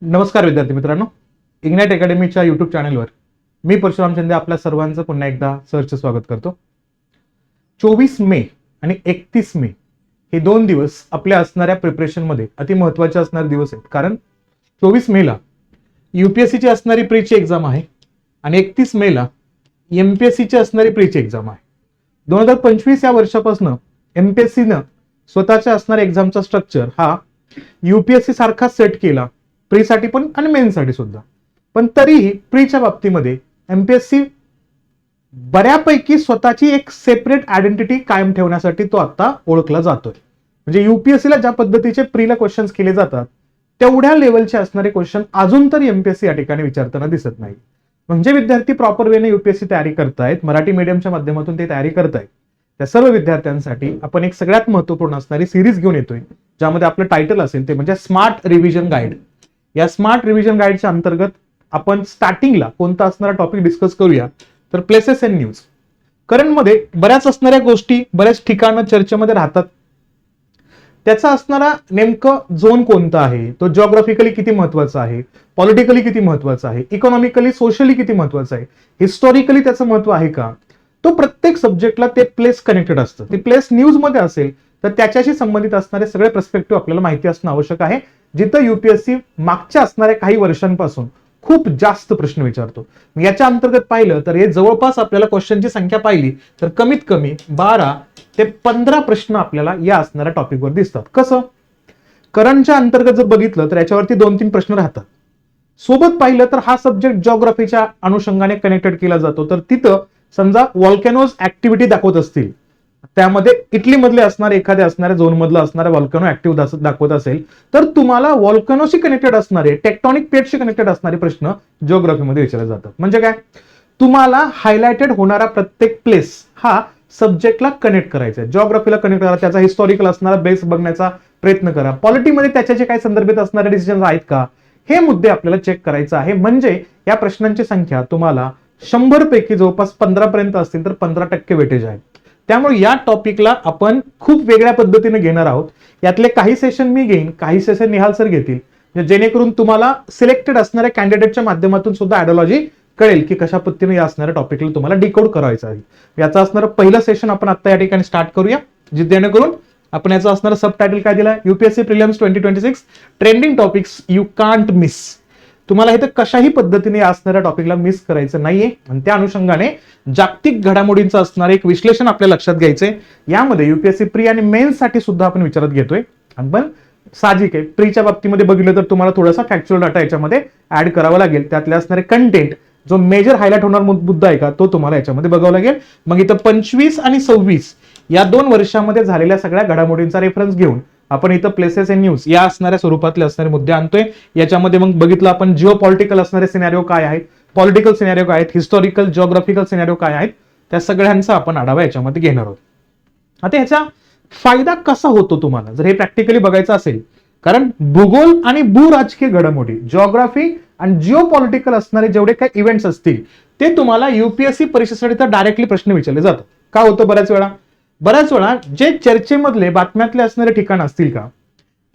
नमस्कार विद्यार्थी मित्रांनो, इग्नाइट अकॅडमीच्या युट्यूब चॅनलवर मी परशुराम शिंदे आपल्या सर्वांचं पुन्हा एकदा सहर्ष स्वागत करतो. 24 मे आणि 31 मे हे दोन दिवस आपल्या असणाऱ्या प्रिपरेशनमध्ये अति महत्त्वाचे असणारे दिवस आहेत. कारण 24 मेला UPSCची असणारी प्रीची एक्झाम आहे आणि 31 मेला MPSCची असणारी प्रीची एक्झाम आहे. 2025 या वर्षापासून MPSCनं स्वतःच्या असणाऱ्या एक्झामचा स्ट्रक्चर हा UPSC सारखा सेट केला, प्रीसाठी पण आणि मेनसाठी सुद्धा. पण तरीही प्रीच्या बाबतीमध्ये MPSC बऱ्यापैकी स्वतःची एक सेपरेट आयडेंटिटी कायम ठेवण्यासाठी तो आता ओळखला जातोय. म्हणजे UPSCला ज्या पद्धतीचे प्रीला क्वेश्चन्स केले जातात तेवढ्या लेवलचे असणारे क्वेश्चन अजून तरी MPSC या ठिकाणी विचारताना दिसत नाही. म्हणजे विद्यार्थी प्रॉपर वेने UPSC तयारी करतायत, मराठी मीडियमच्या माध्यमातून ते तयारी करतायत. त्या सर्व विद्यार्थ्यांसाठी आपण एक सगळ्यात महत्त्वपूर्ण असणारी सिरीज घेऊन येतोय, ज्यामध्ये आपलं टायटल असेल ते म्हणजे स्मार्ट रिव्हिजन गाईड. या स्मार्ट रिव्हिजन गाईडच्या अंतर्गत आपण स्टार्टिंगला कोणता असणारा टॉपिक डिस्कस करूया तर प्लेसेस अँड न्यूज. करंटमध्ये बऱ्याच असणाऱ्या गोष्टी बऱ्याच ठिकाणं चर्चेमध्ये राहतात. त्याचा असणारा नेमकं झोन कोणता आहे, तो जिओग्राफिकली किती महत्वाचा आहे, पॉलिटिकली किती महत्वाचा आहे, इकॉनॉमिकली सोशली किती महत्वाचा आहे, हिस्टॉरिकली त्याचं महत्व आहे का, तो प्रत्येक सब्जेक्टला ते प्लेस कनेक्टेड असतं. ते प्लेस न्यूज मध्ये असेल तर त्याच्याशी संबंधित असणारे सगळे पर्स्पेक्टिव्ह आपल्याला माहिती असणं आवश्यक आहे. जिथं UPSC मागच्या असणाऱ्या काही वर्षांपासून खूप जास्त प्रश्न विचारतो. याच्या अंतर्गत पाहिलं तर हे जवळपास आपल्याला क्वेश्चनची संख्या पाहिली तर कमीत कमी 12 ते 15 प्रश्न आपल्याला या असणाऱ्या टॉपिकवर दिसतात. कसं करंटच्या अंतर्गत जर बघितलं तर याच्यावरती 2-3 प्रश्न राहतात. सोबत पाहिलं तर हा सब्जेक्ट जिओग्राफीच्या अनुषंगाने कनेक्टेड केला जातो. तर तिथं समजा व्हॉल्कॅनोज ऍक्टिव्हिटी दाखवत असतील, त्यामध्ये इटली मधले असणारे एखाद्या असणाऱ्या झोन मधलं असणारे व्हॉल्कॅनो ऍक्टिव्ह दाखवत असेल तर तुम्हाला व्हॉल्कॅनोशी कनेक्टेड असणारे, टेक्टॉनिक प्लेटशी कनेक्टेड असणारे प्रश्न जिओग्राफीमध्ये विचारले जातात. म्हणजे काय, तुम्हाला हायलाइटेड होणारा प्रत्येक प्लेस हा सब्जेक्टला कनेक्ट करायचा आहे. जिओग्राफीला कनेक्ट करा, त्याचा हिस्टॉरिकल असणारा बेस बघण्याचा प्रयत्न करा. पॉलिटीमध्ये त्याचे काही संदर्भित असणारे डिसिजन आहेत का, हे मुद्दे आपल्याला चेक करायचं आहे. म्हणजे या प्रश्नांची संख्या तुम्हाला 100 पैकी जवळपास 15 पर्यंत असतील तर 15% वेटेज आहे. त्यामुळे या टॉपिकला आपण खूप वेगळ्या पद्धतीने घेणार आहोत. यातले काही सेशन मी घेईन, काही सेशन निहाल सर घेतील, जेणेकरून तुम्हाला सिलेक्टेड असणाऱ्या कॅन्डिडेटच्या माध्यमातून सुद्धा आयडियोलॉजी कळेल की कशा पद्धतीने या असणाऱ्या टॉपिकला तुम्हाला डिकोड करायचं आहे. याचा असणारं पहिलं सेशन आपण आता या ठिकाणी स्टार्ट करूया, जेणेकरून आपण याचा असणारं सब टायटल काय दिलाय, UPSC prelims 2026 trending topics you can't miss. तुम्हाला इथं कशाही पद्धतीने असणाऱ्या टॉपिकला मिस करायचं नाहीये. आणि त्या अनुषंगाने जागतिक घडामोडींचं असणारं एक विश्लेषण आपल्या लक्षात घ्यायचंय. यामध्ये UPSC प्री आणि मेन्स साठी सुद्धा आपण विचारत घेतोय. पण साहजिक आहे, प्रीच्या बाबतीमध्ये बघितलं तर तुम्हाला थोडासा फॅक्च्युअल डाटा याच्यामध्ये ऍड करावा लागेल. त्यातले असणारे कंटेंट जो मेजर हायलाइट होणार मुद्दा आहे का तो तुम्हाला याच्यामध्ये बघावा लागेल. मग इथं 25 आणि 26 या 2 वर्षामध्ये झालेल्या सगळ्या घडामोडींचा रेफरन्स घेऊन आपण इथं प्लेसेस अँड न्यूज या असणाऱ्या स्वरूपातले असणारे मुद्दे आणतोय. याच्यामध्ये मग बघितलं आपण जिओ पॉलिटिकल असणारे सिनॅरिओ काय आहेत, पॉलिटिकल सिनॅरिओ काय आहेत, हिस्टॉरिकल जिओग्राफिकल सिनॅरिओ काय आहेत, त्या सगळ्यांचा आपण आढावा याच्यामध्ये घेणार आहोत. आता याचा फायदा कसा होतो तुम्हाला जर हे प्रॅक्टिकली बघायचं असेल, कारण भूगोल आणि भूराजकीय घडामोडी, जिओग्राफी आणि जिओ पॉलिटिकल असणारे जेवढे काही इव्हेंट्स असतील ते तुम्हाला UPSC परीक्षेसाठी तर डायरेक्टली प्रश्न विचारले जातात. का होतं बऱ्याच वेळा जे चर्चेमधले बातम्यातले असणारे ठिकाण असतील का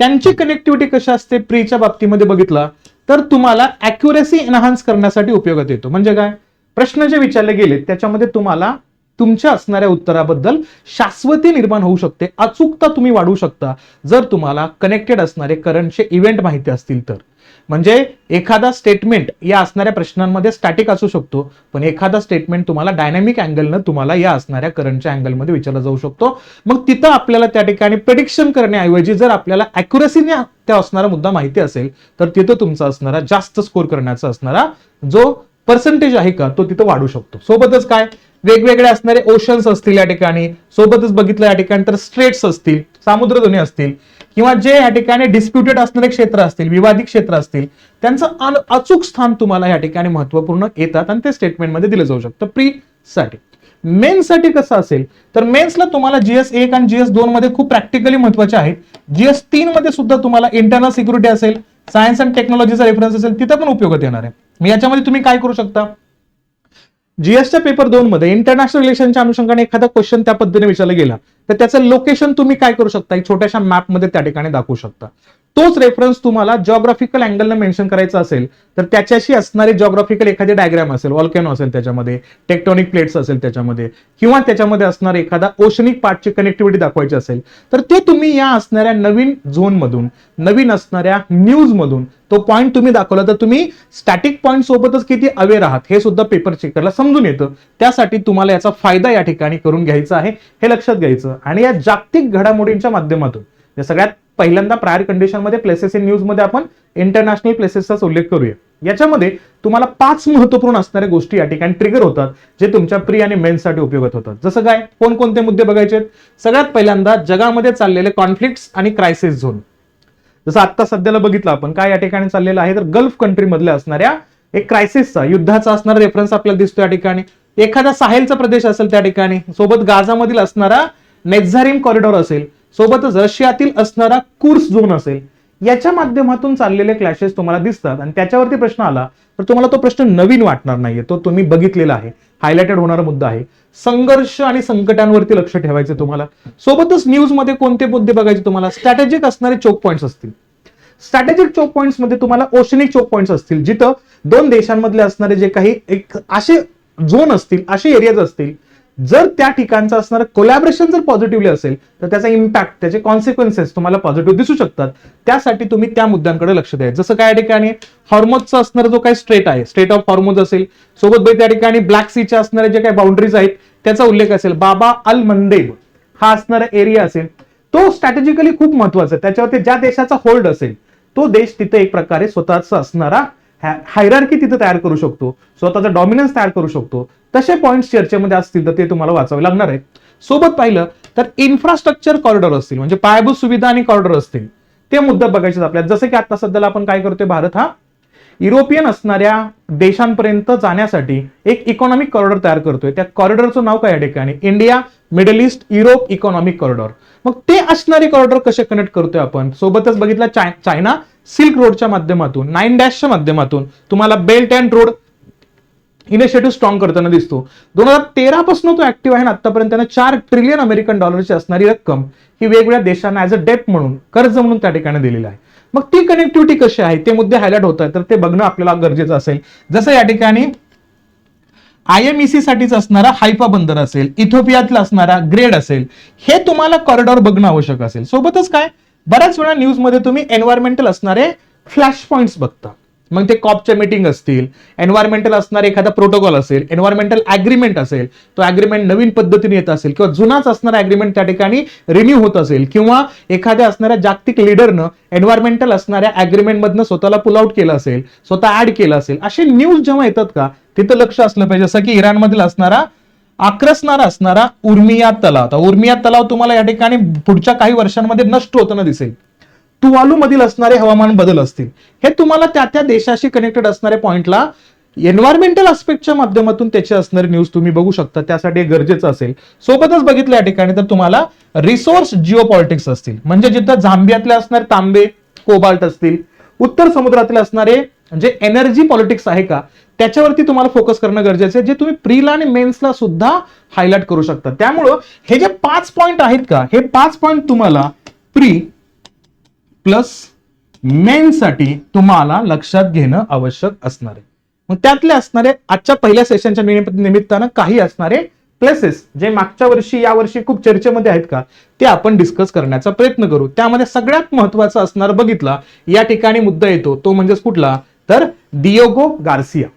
त्यांची कनेक्टिव्हिटी कशी असते प्रीच्या बाबतीमध्ये बघितला तर तुम्हाला अॅक्युरेसी एनहान्स करण्यासाठी उपयोगात येतो. म्हणजे काय, प्रश्न जे विचारले गेले त्याच्यामध्ये तुम्हाला तुमच्या असणाऱ्या उत्तराबद्दल शाश्वती निर्माण होऊ शकते, अचूकता तुम्ही वाढवू शकता जर तुम्हाला कनेक्टेड असणारे करंटचे इव्हेंट माहिती असतील तर. म्हणजे एखादा स्टेटमेंट या असणाऱ्या प्रश्नांमध्ये स्टॅटिक असू शकतो, पण एखादा स्टेटमेंट तुम्हाला डायनॅमिक अँगलनं तुम्हाला या असणाऱ्या करंटच्या अँगलमध्ये विचारला जाऊ शकतो. मग तिथं आपल्याला त्या ठिकाणी प्रेडिक्शन करण्याऐवजी जर आपल्याला अॅक्युरेसीने त्या असणारा मुद्दा माहिती असेल तर तिथं तुमचा असणारा जास्त स्कोर करण्याचा असणारा जो पर्सेंटेज आहे का तो तिथं वाढू शकतो. सोबतच काय, वेगवेगळे असणारे ओशन्स असतील या ठिकाणी, सोबतच बघितलं या ठिकाणी तर स्ट्रेट्स असतील, सामुद्रधुनी असतील, किंवा जे या ठिकाणी डिस्प्युटेड असणारे क्षेत्र असतील, विवादित क्षेत्र असतील, त्यांचं अचूक स्थान तुम्हाला या ठिकाणी महत्वपूर्ण येतात आणि ते स्टेटमेंटमध्ये दिलं जाऊ शकतं. प्री साठी. मेन्स साठी कसं असेल तर मेन्सला तुम्हाला GS 1 आणि GS 2 मध्ये खूप प्रॅक्टिकली महत्वाचे आहेत. GS 3 मध्ये सुद्धा तुम्हाला इंटरनल सिक्युरिटी असेल, सायन्स अँड टेक्नॉलॉजीचा रेफरन्स असेल, तिथं पण उपयोगात येणार आहे. मी याच्यामध्ये तुम्ही काय करू शकता, जीएसच्या पेपर 2 मध्ये इंटरनॅशनल रिलेशनच्या अनुषंगाने एखादा क्वेश्चन त्या पद्धतीने विचारला गेला तर त्याचं लोकेशन तुम्ही काय करू शकता, एक छोट्याशा मॅप मध्ये त्या ठिकाणी दाखवू शकता. तोच रेफरन्स तुम्हाला जॉग्राफिकल अँगलनं मेन्शन करायचा असेल तर त्याच्याशी असणारे जॉग्राफिकल एखादी डायग्राम असेल, व्हॉल्कॅनो असेल त्याच्यामध्ये, टेक्टॉनिक प्लेट्स असेल त्याच्यामध्ये, किंवा त्याच्यामध्ये असणार एखादा ओशनिक पार्टची कनेक्टिव्हिटी दाखवायची असेल तर ते तुम्ही या असणाऱ्या नवीन झोनमधून, नवीन असणाऱ्या न्यूजमधून तो पॉईंट तुम्ही दाखवला तर तुम्ही स्टॅटिक पॉईंट सोबतच किती अवेअर आहात हे सुद्धा पेपर चेकरला समजून येतं. त्यासाठी तुम्हाला याचा फायदा या ठिकाणी करून घ्यायचा आहे, हे लक्षात घ्यायचं. आणि या जागतिक घडामोडींच्या माध्यमातून या सगळ्यात पहिल्यांदा प्रायर कंडिशन मध्ये प्लेसेस इन न्यूज मध्ये आपण इंटरनॅशनल प्लेसेसचाच उल्लेख करूया. याच्यामध्ये तुम्हाला 5 महत्वपूर्ण असणाऱ्या गोष्टी या ठिकाणी ट्रिगर होतात जे तुमच्या प्री आणि मेन्ससाठी उपयोगात होतात. जसं काय, कोणकोणते मुद्दे बघायचे? सगळ्यात पहिल्यांदा जगामध्ये चाललेले कॉन्फ्लिक्ट्स आणि क्रायसिस झोन. जसं आता सध्याला बघितलं आपण काय या ठिकाणी चाललेलं आहे तर गल्फ कंट्री मधल्या असणाऱ्या एक क्रायसिसचा, युद्धाचा असणारा रेफरन्स आपल्याला दिसतो या ठिकाणी. एखादा साहेलचा प्रदेश असेल त्या ठिकाणी, सोबत गाझामधील असणारा नेझारिम कॉरिडॉर असेल, सोबतच रशियातील असणारा कुर्स झोन असेल. याच्या माध्यमातून चाललेले क्लॅशेस तुम्हाला दिसतात आणि त्याच्यावरती प्रश्न आला तर तुम्हाला तो प्रश्न नवीन वाटणार नाहीये, तो तुम्ही बघितलेला आहे, हायलाइटेड होणारा मुद्दा आहे. संघर्ष आणि संकटांवरती लक्ष ठेवायचं तुम्हाला. सोबतच न्यूज मध्ये कोणते मुद्दे बघायचे तुम्हाला? स्ट्रॅटेजिक असणारे चोक पॉइंट्स असतील. स्ट्रॅटेजिक चोक पॉइंट्स मध्ये तुम्हाला ओशनिक चोक पॉइंट्स असतील, जिथं दोन देशांमधले असणारे जे काही एक असे झोन असतील, असे एरियाज असतील, जर त्या ठिकाणचं असणारं कोलॅबरेशन जर पॉझिटिव्हली असेल तर त्याचा इम्पॅक्ट, त्याचे कॉन्सिक्वेन्सेस तुम्हाला पॉझिटिव्ह दिसू शकतात. त्यासाठी तुम्ही त्या मुद्द्यांकडे लक्ष द्यायचं. जसं काय ठिकाणी हॉर्मोजचा असणारा जो काही स्ट्रेट आहे, स्ट्रेट ऑफ हॉर्मोज असेल, सोबत त्या ठिकाणी ब्लॅक सीच्या असणारे जे काही बाउंड्रीज आहेत त्याचा उल्लेख असेल, बाबा अल मंदेब हा असणारा एरिया असेल, तो स्ट्रॅटेजिकली खूप महत्वाचा आहे. त्याच्यावरती ज्या देशाचा होल्ड असेल तो देश तिथे एक प्रकारे स्वतःचा असणारा हायरार्की तिथे तयार करू शकतो, स्वतःचा डॉमिनन्स तयार करू शकतो. तसे पॉइंट्स चर्चेमध्ये असतील तर ते तुम्हाला वाचावे लागणार आहेत. सोबत पाहिलं तर इन्फ्रास्ट्रक्चर कॉरिडॉर असतील, म्हणजे पायाभूत सुविधा आणि कॉरिडॉर असतील, ते मुद्दे बघायचे आपल्याला. जसं की आता सध्याला आपण काय करतोय, भारत हा युरोपियन असणाऱ्या देशांपर्यंत जाण्यासाठी एक इकॉनॉमिक कॉरिडॉर तयार करतोय. त्या कॉरिडॉरचं नाव काय या ठिकाणी? India, middle east, Europe economic corridor. मग ते असणारे कॉरिडॉर कसे कनेक्ट करतोय आपण? सोबतच बघितलं चायना सिल्क रोडच्या माध्यमातून, 9 माध्यमातून तुम्हाला belt and road initiative strong करताना दिसतो. 2013 पासून तो ऍक्टिव्ह आहे आणि आतापर्यंत त्याने $4 ट्रिलियन अमेरिकन डॉलरची असणारी रक्कम ही वेगवेगळ्या देशांना ऍज अ डेट म्हणून, कर्ज म्हणून त्या ठिकाणी दिलेली आहे. मग ती कनेक्टिव्हिटी कशी आहे ते मुद्दे हायलाइट होत आहेत तर ते बघणं आपल्याला गरजेचं असेल. जसं या ठिकाणी IMEC साठीच असणारा हायफा बंदर असेल, इथिओपियातला असणारा ग्रेड असेल, हे तुम्हाला कॉरिडॉर बघणं आवश्यक असेल. सोबतच काय, बऱ्याच वेळा न्यूज मध्ये तुम्ही एन्व्हायरमेंटल असणारे फ्लॅश पॉइंट्स बघता. मग ते कॉपच्या मीटिंग असतील, एन्व्हायरमेंटल असणारे एखादा प्रोटोकॉल असेल, एन्व्हायरमेंटल अग्रीमेंट असेल, तो अग्रीमेंट नवीन पद्धतीने येत असेल किंवा जुनाच असणारा अग्रीमेंट त्या ठिकाणी रिन्यू होत असेल, किंवा एखाद्या असणाऱ्या जागतिक लीडरनं एन्व्हायरमेंटल असणाऱ्या अग्रीमेंट मधनं स्वतःला पुल आउट केलं असेल, स्वतः ऍड केलं असेल, असे न्यूज जेव्हा येतात का तिथं लक्ष असलं पाहिजे. जसं की इराणमधील असणारा आक्रसणारा असणारा उर्मिया तलाव. उर्मिया तलाव तुम्हाला या ठिकाणी पुढच्या काही वर्षांमध्ये नष्ट होताना दिसेल. तुवालू मधील असणारे हवामान बदल असतील, हे तुम्हाला त्या त्या देशाशी कनेक्टेड असणाऱ्या पॉइंटला एन्व्हायरमेंटल आस्पेक्टच्या माध्यमातून त्याची असणारी न्यूज तुम्ही बघू शकता. त्यासाठी गरजेचं असेल. सोबतच बघितलं या ठिकाणी तर तुम्हाला रिसोर्स जिओ पॉलिटिक्स असतील, म्हणजे जिथं झांबियातले असणारे तांबे, कोबाल्ट असतील, उत्तर समुद्रातले असणारे जे एनर्जी पॉलिटिक्स आहे का त्याच्यावरती तुम्हाला फोकस करणं गरजेचं आहे, जे तुम्ही प्रीला आणि मेन्सला सुद्धा हायलाइट करू शकता. त्यामुळं हे जे 5 पॉइंट आहेत का, हे 5 पॉइंट तुम्हाला प्री प्लस मेन्ससाठी तुम्हाला लक्षात घेणं आवश्यक असणार आहे. मग त्यातले असणारे आजच्या पहिल्या सेशनच्या निमित्तानं काही असणारे प्लेसेस जे मागच्या वर्षी या वर्षी खूप चर्चेमध्ये आहेत का ते आपण डिस्कस करण्याचा प्रयत्न करू. त्यामध्ये सगळ्यात महत्वाचा असणार बघितला या ठिकाणी मुद्दा येतो तो म्हणजे कुठला, तर डिएगो गार्सिया.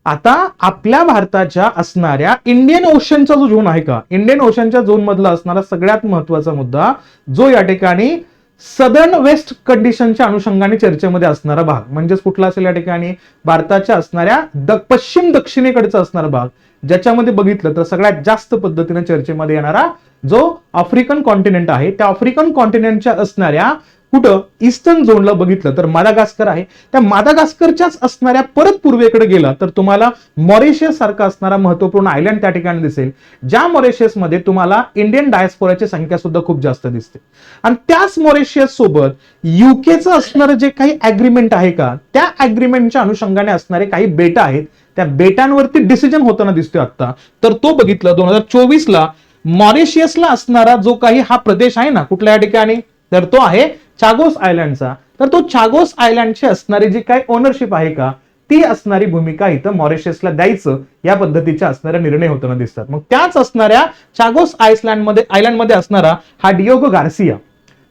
आता आपल्या भारताच्या असणाऱ्या इंडियन ओशनचा जो झोन आहे का, इंडियन ओशनच्या झोन मधला असणारा सगळ्यात महत्वाचा मुद्दा जो या ठिकाणी सदर्न वेस्ट कंडिशनच्या अनुषंगाने चर्चेमध्ये असणारा भाग म्हणजेच कुठला असेल या ठिकाणी, भारताच्या असणाऱ्या पश्चिम दक्षिणेकडचा असणारा भाग, ज्याच्यामध्ये बघितलं तर सगळ्यात जास्त पद्धतीने चर्चेमध्ये येणारा जो आफ्रिकन कॉन्टिनेंट आहे, त्या आफ्रिकन कॉन्टिनेंटच्या असणाऱ्या कुठं ईस्टर्न झोनला बघितलं तर मादागास्कर आहे. त्या मादागास्करच्याच असणाऱ्या परत पूर्वेकडे गेला तर तुम्हाला मॉरिशियस सारखा असणारा महत्वपूर्ण आयलंड त्या ठिकाणी दिसेल, ज्या मॉरिशियस मध्ये तुम्हाला इंडियन डायस्पोराची संख्या सुद्धा खूप जास्त दिसते. आणि त्याच मॉरिशियस सोबत युकेचं असणारं जे काही अग्रीमेंट आहे का, त्या अग्रीमेंटच्या अनुषंगाने असणारे काही बेटा आहेत, त्या बेटांवरती डिसिजन होताना दिसतोय आता. तर तो बघितलं 2024 ला मॉरिशियसला असणारा जो काही हा प्रदेश आहे ना कुठल्या ठिकाणी, तर तो आहे चागोस आयलँडचा, तर तो चागोस आयलँडची असणारी जी काय ओनरशिप आहे का, ती असणारी भूमिका इथं मॉरिशसला द्यायचं या पद्धतीच्या असणाऱ्या निर्णय होताना दिसतात. मग त्याच असणाऱ्या चागोस आयलँडमध्ये असणारा हा डियोगो गार्सिया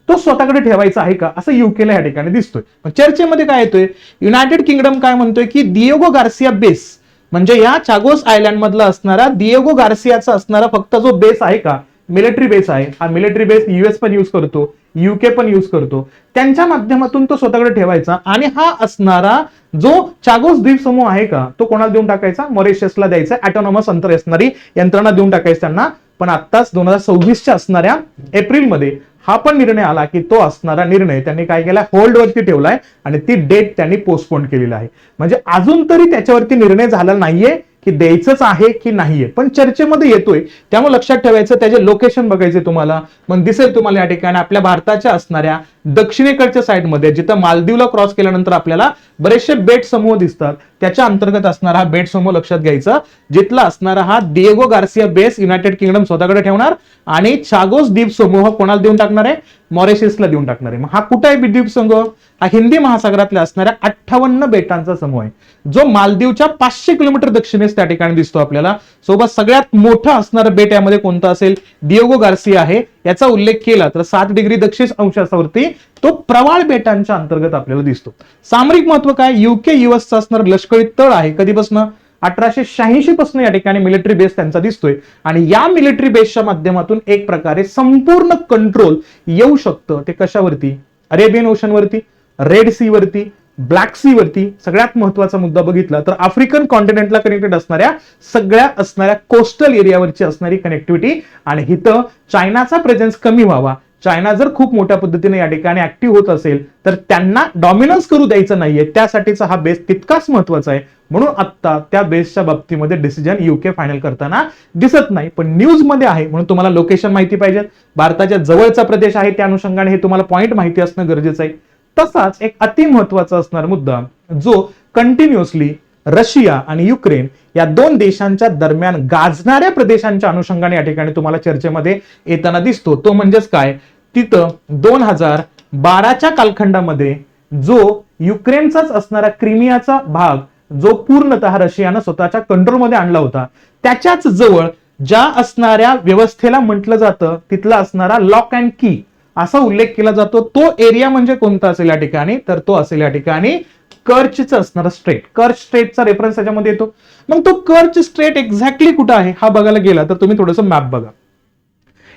तो स्वतःकडे ठेवायचा आहे का, असं युकेला या ठिकाणी दिसतोय. पण चर्चेमध्ये काय येतोय, युनायटेड किंगडम काय म्हणतोय की डियोगो गार्सिया बेस म्हणजे या चागोस आयलँड मधला असणारा डियोगो गार्सियाचा असणारा फक्त जो बेस आहे का, मिलिटरी बेस आहे, हा मिलिटरी बेस युएस पण यूज करतो, युके पण यूज करतो, त्यांच्या माध्यमातून तो स्वतःकडे ठेवायचा आणि हा असणारा जो चागोस द्वीप समूह आहे का, तो कोणाला देऊन टाकायचा, मॉरिशसला द्यायचा, ऑटोनॉमस अंतर असणारी यंत्रणा देऊन टाकायची त्यांना. पण आत्ताच 2026च्या असणाऱ्या एप्रिलमध्ये हा पण निर्णय आला की तो असणारा निर्णय त्यांनी काय केला, होल्डवरती ठेवलाय आणि ती डेट त्यांनी पोस्टपोन केलेली आहे. म्हणजे अजून तरी त्याच्यावरती निर्णय झाला नाहीये की द्यायचंच आहे की नाहीये, पण चर्चेमध्ये येतोय. त्यामुळे लक्षात ठेवायचं, त्याचे लोकेशन बघायचे तुम्हाला. मग दिसेल तुम्हाला या ठिकाणी आपल्या भारताच्या असणाऱ्या दक्षिणेकडच्या साईडमध्ये जिथं मालदीवला क्रॉस केल्यानंतर आपल्याला बरेचसे बेट समूह दिसतात, त्याच्या अंतर्गत असणारा हा बेट समूह लक्षात घ्यायचा, जिथला असणारा हा Diego Garcia base United kingdom स्वतःकडे ठेवणार आणि चागोस द्वीप समूह कोणाला देऊन टाकणार आहे, मॉरिशसला देऊन टाकणार आहे. मग हा कुठे आहे द्वीप समूह, हा हिंदी महासागरातल्या असणाऱ्या 58 बेटांचा समूह आहे, जो मालदीवच्या 500 किलोमीटर दक्षिणेस त्या ठिकाणी दिसतो आपल्याला. सोबत सगळ्यात मोठं असणारं बेट यामध्ये कोणतं असेल, डिएगो गार्सिया आहे. याचा उल्लेख केला तर 7 डिग्री दक्षिण अंशावरती तो प्रवाळ बेटांच्या अंतर्गत आपल्याला दिसतो. सामरिक महत्व काय, युके युएसचा असणार लष्करी तळ आहे. कधीपासून, 1886 पासून या ठिकाणी मिलिटरी बेस त्यांचा दिसतोय आणि या मिलिटरी बेसच्या माध्यमातून एक प्रकारे संपूर्ण कंट्रोल येऊ शकतं. ते कशावरती, अरेबियन ओशन वरती, रेड सी वरती, ब्लॅक सी वरती. सगळ्यात महत्वाचा मुद्दा बघितला तर आफ्रिकन कॉन्टिनेंटला कनेक्टेड असणाऱ्या सगळ्या असणाऱ्या कोस्टल एरियावरची असणारी कनेक्टिव्हिटी आणि इथं चायनाचा प्रेझेन्स कमी व्हावा. चायना जर खूप मोठ्या पद्धतीने या ठिकाणी ऍक्टिव्ह होत असेल तर त्यांना डॉमिनन्स करू द्यायचं नाहीये, त्यासाठीचा हा बेस तितकाच महत्वाचा आहे. म्हणून आता त्या बेसच्या बाबतीमध्ये डिसिजन युके फायनल करताना दिसत नाही, पण न्यूज मध्ये आहे. म्हणून तुम्हाला लोकेशन माहिती पाहिजे, भारताच्या जवळचा प्रदेश आहे त्या अनुषंगाने हे तुम्हाला पॉइंट माहिती असणं गरजेचं आहे. तसाच एक अति महत्वाचा असणार मुद्दा जो कंटिन्युअसली रशिया आणि युक्रेन या दोन देशांच्या दरम्यान गाजणाऱ्या प्रदेशांच्या अनुषंगाने या ठिकाणी तुम्हाला चर्चेमध्ये येताना दिसतो, तो म्हणजेच काय, तिथं 2012च्या कालखंडामध्ये जो युक्रेनचाच असणारा क्रिमियाचा भाग जो पूर्णतः रशियानं स्वतःच्या कंट्रोलमध्ये आणला होता, त्याच्याच जवळ ज्या असणाऱ्या व्यवस्थेला म्हटलं जातं तिथला असणारा लॉक अँड की असा उल्लेख केला जातो, तो एरिया म्हणजे कोणता असेल या ठिकाणी, तर तो असेल या ठिकाणी कर्चचं असणारा स्ट्रेट. कर्च स्ट्रेटचा रेफरन्स त्याच्यामध्ये येतो. मग तो कर्च स्ट्रेट एक्झॅक्टली कुठं आहे हा बघायला गेला तर तुम्ही थोडंसं मॅप बघा.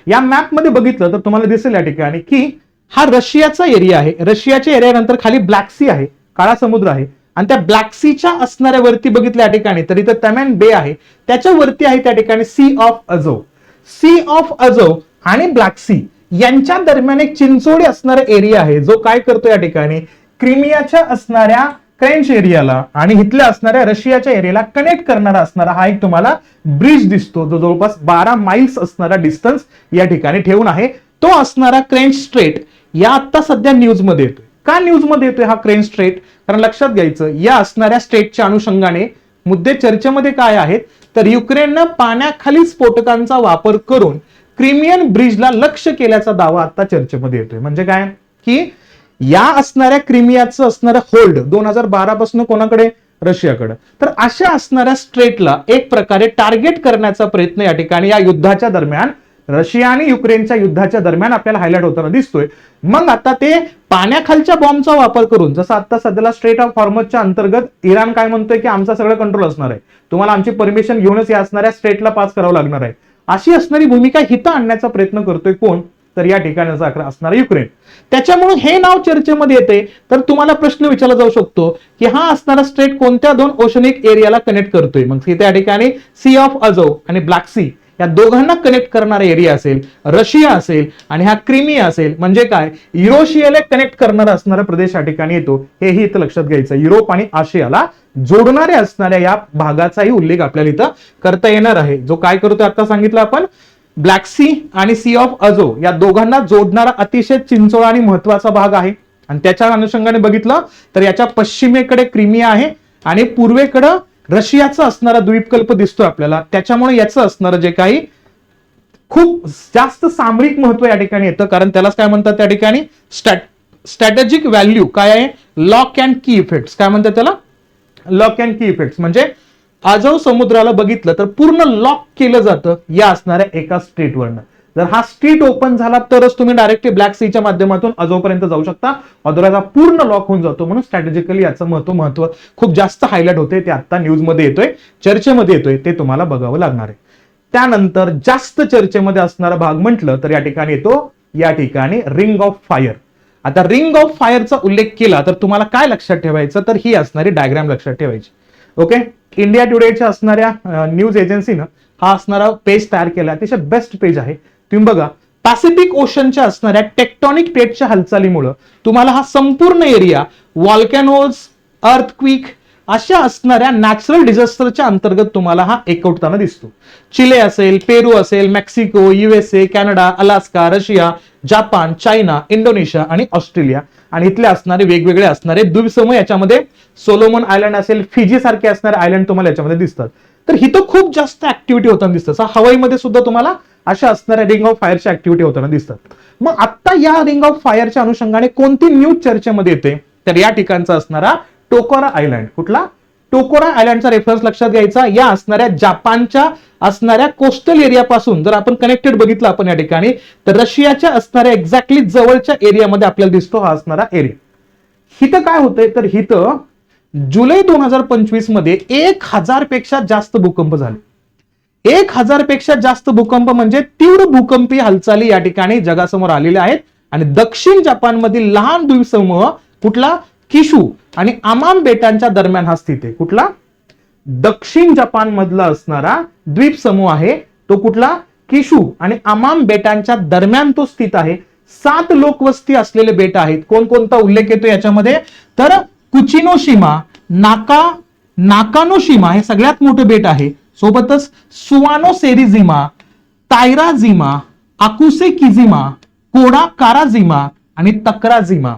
या मॅप मध्ये बघितलं तर तुम्हाला दिसेल या ठिकाणी की हा रशियाचा एरिया आहे. रशियाच्या एरियानंतर खाली ब्लॅक सी आहे, काळा समुद्र आहे आणि त्या ब्लॅक सीच्या असणाऱ्या वरती बघितल्या या ठिकाणी तर इथं तमॅन बे आहे, त्याच्या वरती आहे त्या ठिकाणी सी ऑफ अझोव. सी ऑफ अझोव आणि ब्लॅक सी यांच्या दरम्यान एक चिंचोळी असणारा एरिया आहे जो काय करतो या ठिकाणी क्रिमियाच्या असणाऱ्या फ्रेंच एरियाला आणि इथल्या असणाऱ्या रशियाच्या एरियाला कनेक्ट करणारा असणारा हा एक तुम्हाला ब्रिज दिसतो, जो जवळपास 12 माइल्स असणारा डिस्टन्स या ठिकाणी ठेवून आहे. तो असणारा क्रेंच स्ट्रेट या आता सध्या न्यूज मध्ये येतोय. का न्यूज मध्ये येतोय हा क्रेंच स्ट्रेट, कारण लक्षात घ्यायचं या असणाऱ्या स्ट्रेटच्या अनुषंगाने मुद्दे चर्चेमध्ये काय आहेत, तर युक्रेननं पाण्याखाली स्फोटकांचा वापर करून क्रिमियन ब्रिजला लक्ष्य केल्याचा दावा आता चर्चेमध्ये येतोय. म्हणजे काय की या असणाऱ्या क्रिमियाचं असणारं होल्ड 2012 पासून कोणाकडे, रशियाकडे. तर अशा असणाऱ्या स्ट्रेटला एक प्रकारे टार्गेट करण्याचा प्रयत्न या ठिकाणी या युद्धाच्या दरम्यान, रशिया आणि युक्रेनच्या युद्धाच्या दरम्यान आपल्याला हायलाइट होताना दिसतोय. मग आता ते पाण्याखालच्या बॉम्बचा वापर करून, जसं आता सध्याला स्ट्रेट ऑफ हॉर्मझच्या अंतर्गत इराण काय म्हणतोय की आमचा सगळं कंट्रोल असणार आहे, तुम्हाला आमची परमिशन घेऊनच या असणाऱ्या स्ट्रेटला पास करावं लागणार आहे, अशी असणारी भूमिका हिता आणण्याचा प्रयत्न करतोय कोण, तर या ठिकाणचा असणारा युक्रेन. त्याच्यामुळे हे नाव चर्चेमध्ये येते. तर तुम्हाला प्रश्न विचारला जाऊ शकतो की हा असणारा स्ट्रेट कोणत्या दोन ओशनिक एरियाला कनेक्ट करतोय. मग इथे या ठिकाणी सी ऑफ अझोव आणि ब्लॅक सी या दोघांना कनेक्ट करणारा एरिया असेल, रशिया असेल आणि हा क्रिमिया असेल. म्हणजे काय, युरोशियाला कनेक्ट करणारा असणारा प्रदेश या ठिकाणी येतो, हेही इथं लक्षात घ्यायचं. युरोप आणि आशियाला जोडणाऱ्या असणाऱ्या या भागाचाही उल्लेख आपल्याला इथं करता येणार आहे, जो काय करतोय आता सांगितलं आपण, ब्लॅक सी आणि सी ऑफ अझो या दोघांना जोडणारा अतिशय चिंचोळा आणि महत्वाचा भाग आहे. आणि त्याच्या अनुषंगाने बघितलं तर याच्या पश्चिमेकडे क्रिमिया आहे आणि पूर्वेकडे रशियाचा असणारा द्वीपकल्प दिसतोय आपल्याला. त्याच्यामुळे याचं असणारं जे काही खूप जास्त सामरिक महत्व या ठिकाणी येतं, कारण त्यालाच काय म्हणतात त्या ठिकाणी स्ट्रॅटेजिक व्हॅल्यू काय आहे, लॉक अँड की इफेक्ट्स. काय म्हणतात त्याला, लॉक अँड की इफेक्ट्स. म्हणजे आजव समुद्राला बघितलं तर पूर्ण लॉक केलं जातं या असणाऱ्या एका स्ट्रीटवरनं. जर हा स्ट्रीट ओपन झाला तरच तुम्ही डायरेक्टली ब्लॅक सीच्या माध्यमातून अजोपर्यंत जाऊ शकता, अदरवाईज हा पूर्ण लॉक होऊन जातो. म्हणून स्ट्रॅटेजिकली याचं महत्व खूप जास्त हायलाइट होते. ते आता न्यूजमध्ये येतोय, चर्चेमध्ये येतोय, ते तुम्हाला बघावं लागणार आहे. त्यानंतर जास्त चर्चेमध्ये असणारा भाग म्हटलं तर या ठिकाणी येतो, या ठिकाणी रिंग ऑफ फायर. आता रिंग ऑफ फायरचा उल्लेख केला तर तुम्हाला काय लक्षात ठेवायचं, तर ही असणारी डायग्राम लक्षात ठेवायची. ओके, इंडिया टुडेच्या असणाऱ्या न्यूज एजन्सीनं हा असणारा पेज तयार केला. अतिशय बेस्ट पेज आहे. तुम्ही बघा, पॅसिफिक ओशनच्या असणाऱ्या टेक्टॉनिक प्लेटच्या हालचालीमुळे तुम्हाला हा संपूर्ण एरिया व्हॉल्कॅनोज, अर्थक्विक अशा असणाऱ्या नॅचरल डिझास्टरच्या अंतर्गत तुम्हाला हा एकवटताना दिसतो. चिले असेल, पेरू असेल, Mexico, USA, Canada, Alaska, Russia, Japan, China, Indonesia आणि ऑस्ट्रेलिया आणि इथले असणारे वेगवेगळे असणारे द्वीपसमूह, याच्यामध्ये सोलोमन आयलंड असेल, फिजी सारखे असणारे आयलंड तुम्हाला याच्यामध्ये दिसतात. तर इथं खूप जास्त ऍक्टिव्हिटी होताना दिसतात. हवाईमध्ये सुद्धा तुम्हाला अशा असणाऱ्या रिंग ऑफ फायरच्या ऍक्टिव्हिटी होताना दिसतात. मग आता या रिंग ऑफ फायरच्या अनुषंगाने कोणती न्यूज चर्चेमध्ये येते, तर या ठिकाणचा असणारा टोकोरा आयलंड. कुठला, टोकोरा आयलंडचा रेफरन्स लक्षात घ्यायचा. या असणाऱ्या जापानच्या असणाऱ्या कोस्टल एरियापासून जर आपण कनेक्टेड बघितलं आपण या ठिकाणी, तर रशियाच्या असणाऱ्या एक्झॅक्टली जवळच्या एरियामध्ये आपल्याला दिसतो हा असणारा एरिया. हिथं काय होतंय, तर हिथं जुलै 2025 मध्ये 1000 पेक्षा जास्त भूकंप झाले. 1000 पेक्षा जास्त भूकंप म्हणजे तीव्र भूकंपीय हालचाली या ठिकाणी जगासमोर आलेल्या आहेत. आणि दक्षिण जपानमधील लहान द्वीपसमूह कुठला, किशू आणि आमान बेटांच्या दरम्यान हा स्थित आहे. कुठला, दक्षिण जपान मधला असणारा द्वीपसमूह आहे तो कुठला, किशू आणि आमान बेटांच्या दरम्यान तो स्थित आहे. 7 लोकवस्ती असलेले बेट आहेत. कोणकोणता उल्लेख येतो याच्यामध्ये, तर कुचिनोशिमा, नाकानोशिमा हे सगळ्यात मोठं बेट आहे. सोबतच सुवानो सेरिजिमा, तायराजिमा, आकुसे किजिमा, कोडा काराजिमा आणि तक्राजिमा.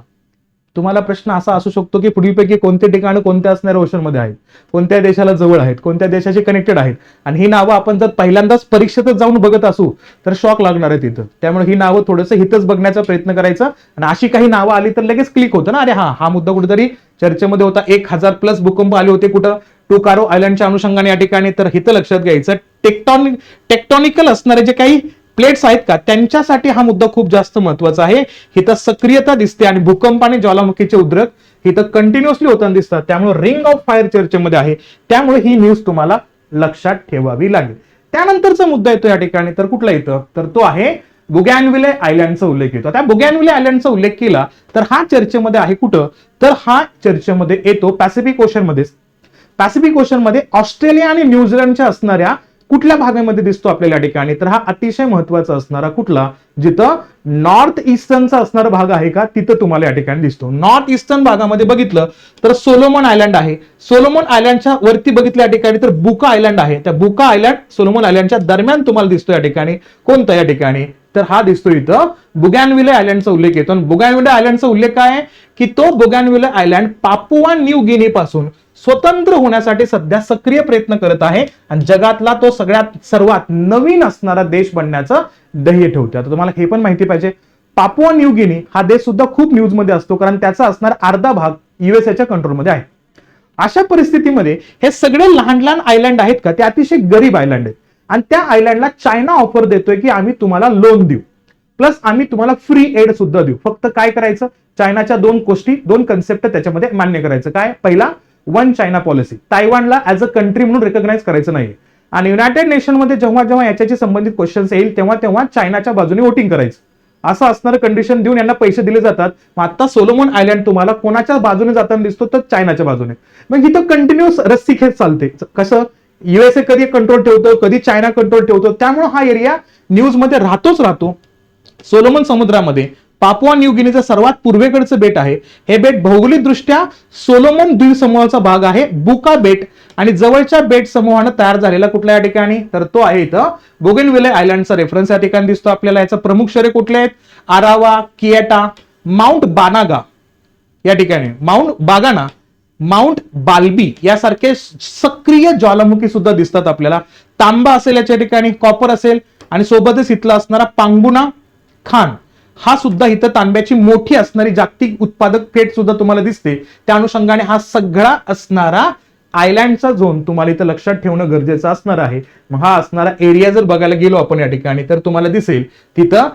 तुम्हाला प्रश्न असा असू शकतो की पुढीलपैकी कोणते ठिकाण कोणत्या असणाऱ्या ओशनमध्ये आहेत, कोणत्या देशाला जवळ आहेत, कोणत्या देशाशी कनेक्टेड आहेत. आणि ही नावं आपण जर पहिल्यांदाच परीक्षेतच जाऊन बघत असू तर शॉक लागणार आहे तिथं. त्यामुळे ही नावं थोडंसं हितच बघण्याचा प्रयत्न करायचा. आणि अशी काही नावं आली तर लगेच क्लिक होतं ना, अरे हा मुद्दा कुठेतरी चर्चेमध्ये होता. 1000 प्लस भूकंप आले होते कुठं, टोकारो आयलंडच्या अनुषंगाने या ठिकाणी. तर हिथं लक्षात घ्यायचं, टेक्टॉनिकल असणारे जे काही प्लेट्स आहेत का त्यांच्यासाठी हा मुद्दा खूप जास्त महत्वाचा आहे. इथं सक्रियता दिसते आणि भूकंप आणि ज्वालामुखीचे उद्रेक इथं कंटिन्युअसली होताना दिसतात. त्यामुळे रिंग ऑफ फायर चर्चेमध्ये आहे. त्यामुळे ही न्यूज तुम्हाला लक्षात ठेवावी लागेल. त्यानंतरचा मुद्दा येतो या ठिकाणी, तर कुठला येतं, तर तो आहे बुगॅनविले आयलंडचा उल्लेख येतो. त्या बुगॅनविले आयलंडचा उल्लेख केला तर हा चर्चेमध्ये आहे कुठं, तर हा चर्चेमध्ये येतो पॅसिफिक ओशन मध्ये. पॅसिफिक ओशन मध्ये ऑस्ट्रेलिया आणि न्यूझीलंडच्या असणाऱ्या कुठल्या भागामध्ये दिसतो आपल्याला या ठिकाणी, तर हा अतिशय महत्वाचा असणारा कुठला, जिथं नॉर्थ ईस्टर्नचा असणारा भाग आहे का तिथं तुम्हाला या ठिकाणी दिसतो. नॉर्थ ईस्टर्न भागामध्ये बघितलं तर सोलोमन आयलंड आहे. सोलोमन आयलंडच्या वरती बघितलं या ठिकाणी तर बुका आयलंड आहे. त्या बुका आयलंड सोलोमन आयलंडच्या दरम्यान तुम्हाला दिसतो या ठिकाणी. कोणता या ठिकाणी, तर हा दिसतो इथं बुगॅनविले आयलंडचा उल्लेख येतो. आणि बुगॅनविले आयलंडचा उल्लेख काय आहे की तो बुगॅनविले आयलंड पापुआ न्यू गिनी पासून स्वतंत्र होण्यासाठी सध्या सक्रिय प्रयत्न करत आहे आणि जगातला तो सर्वात नवीन असणारा देश बनण्याचं ध्येय ठेवतो. आता तुम्हाला हे पण माहिती पाहिजे, पापुआ न्यू गिनी हा देश सुद्धा खूप न्यूज मध्ये असतो, कारण त्याचा असणारा अर्धा भाग USA कंट्रोलमध्ये आहे. अशा परिस्थितीमध्ये हे सगळे लहान लहान आयलंड आहेत का ते अतिशय गरीब आयलंड आहेत. आणि त्या आयलंडला चायना ऑफर देतोय की आम्ही तुम्हाला लोन देऊ, प्लस आम्ही तुम्हाला फ्री एड सुद्धा देऊ. फक्त काय करायचं, चायनाच्या 2 गोष्टी, 2 कन्सेप्ट त्याच्यामध्ये मान्य करायचं. काय, पहिला, वन चायना पॉलिसी, तायवानला ऍज अ कंट्री म्हणून रिकॉग्नाइज करायचं नाही. आणि युनायटेड नेशन मध्ये जेव्हा जेव्हा याच्याशी संबंधित क्वेश्चन्स येईल तेव्हा तेव्हा चायनाच्या बाजूने वोटिंग करायचं, असं असणारं कंडिशन देऊन यांना पैसे दिले जातात. मग आता सोलोमन आयलंड तुम्हाला कोणाच्या बाजूने जाताना दिसतो, तर चायनाच्या बाजूने. मग इथं कंटिन्युअस रस्सी खेच चालते. कसं, USA कधी कंट्रोल ठेवतो, कधी चायना कंट्रोल ठेवतो. त्यामुळे हा एरिया न्यूज मध्ये राहतो. सोलोमन समुद्रामध्ये पापुआ न्यू गिनीचं सर्वात पूर्वेकडचं बेट आहे. हे बेट भौगोलिकदृष्ट्या सोलोमन द्वीप समूहाचा भाग आहे, बुका बेट. आणि जवळच्या बेट समूहानं तयार झालेला कुठल्या या ठिकाणी, तर तो आहे इथं बोगेनविले आयलंडचा रेफरन्स या ठिकाणी दिसतो आपल्याला. याचं प्रमुख शहरे कुठले आहेत, आरावा, किएटा, माउंट बानागा या ठिकाणी, माउंट बागाना, माउंट बाल्बी यासारखे सक्रिय ज्वालामुखी सुद्धा दिसतात आपल्याला. तांबा असेल याच्या ठिकाणी, कॉपर असेल आणि सोबतच इथला असणारा पांगबुना खान हा सुद्धा इथं तांब्याची मोठी असणारी जागतिक उत्पादक पेठ सुद्धा तुम्हाला दिसते. त्या अनुषंगाने हा सगळा असणारा आयलँडचा झोन तुम्हाला इथं लक्षात ठेवणं गरजेचं असणार आहे. मग हा असणारा एरिया जर बघायला गेलो आपण या ठिकाणी तर तुम्हाला दिसेल तिथं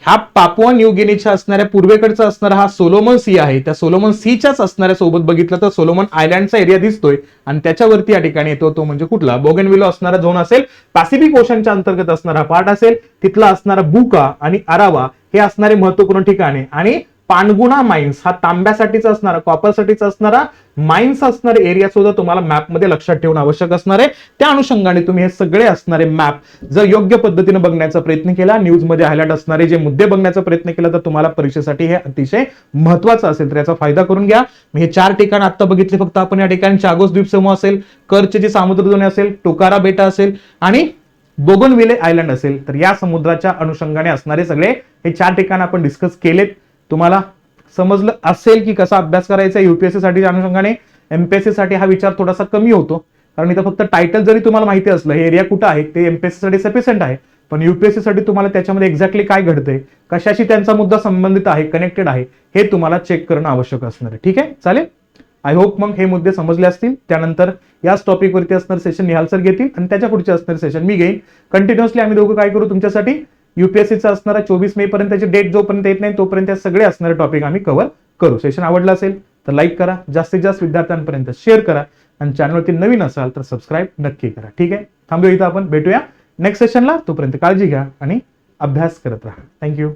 ह्या पापुआ न्यू गिनीच्या असणाऱ्या पूर्वेकडचा असणारा हा सोलोमन सी आहे. त्या सोलोमन सीच्याच असणाऱ्या सोबत बघितलं तर सोलोमन आयलँडचा एरिया दिसतोय आणि त्याच्यावरती या ठिकाणी येतो तो म्हणजे कुठला बोगनविलो असणारा झोन असेल. पॅसिफिक ओशनच्या अंतर्गत असणारा पार्ट असेल. तिथला असणारा बुका आणि अरावा हे असणारे महत्वपूर्ण ठिकाणे आणि पानगुणा माइन्स हा तांब्यासाठीचा असणारा कॉपरसाठीचा असणारा माइन्स असणारे एरिया सुद्धा तुम्हाला मॅपमध्ये लक्षात ठेवणं आवश्यक असणार आहे. त्या अनुषंगाने तुम्ही हे सगळे असणारे मॅप जर योग्य पद्धतीने बघण्याचा प्रयत्न केला, न्यूजमध्ये हायलाइट असणारे जे मुद्दे बघण्याचा प्रयत्न केला तर तुम्हाला परीक्षेसाठी हे अतिशय महत्वाचं असेल. तर याचा फायदा करून घ्या. हे 4 ठिकाण आता बघितले फक्त आपण या ठिकाणी चागोस द्वीपसमूह असेल, कर्चची जी सामुद्रधुनी असेल, टोकारा बेटा असेल आणि बोगनविले आयलंड असेल. तर या समुद्राच्या अनुषंगाने असणारे सगळे हे 4 ठिकाण आपण डिस्कस केलेत. तुम्हाला समजलं असेल की कसा अभ्यास करायचा युपीएससी साठी अनुषंगाने. एमपीएससी साठी हा विचार थोडासा कमी होतो कारण इथं फक्त टायटल जरी तुम्हाला माहिती असलं हे एरिया कुठं आहे ते एमपीएससी साठी सफिशियंट आहे. पण युपीएससी साठी तुम्हाला त्याच्यामध्ये एक्झॅक्टली काय घडतंय, कशाशी त्यांचा मुद्दा संबंधित आहे, कनेक्टेड आहे हे तुम्हाला चेक करणं आवश्यक असणार आहे. ठीक आहे, चालेल. आय होप मग हे मुद्दे समजले असतील. त्यानंतर याच टॉपिकवरती असणार सेशन निहाल सर घेतील आणि त्याच्या पुढचे असणारे सेशन मी घेईन. कंटिन्युअसली आम्ही दोघं काय करू तुमच्यासाठी युपीएससीचा असणारा 24 मे पर्यंतची डेट जोपर्यंत येत नाही तोपर्यंत सगळे असणारे टॉपिक आम्ही कव्हर करू. सेशन आवडलं असेल तर लाईक करा, जास्तीत जास्त विद्यार्थ्यांपर्यंत शेअर करा आणि चॅनलवरती नवीन असाल तर सबस्क्राईब नक्की करा. ठीक आहे, थांबूया इथं. आपण भेटूया नेक्स्ट सेशनला. तोपर्यंत काळजी घ्या आणि अभ्यास करत राहा. थँक्यू.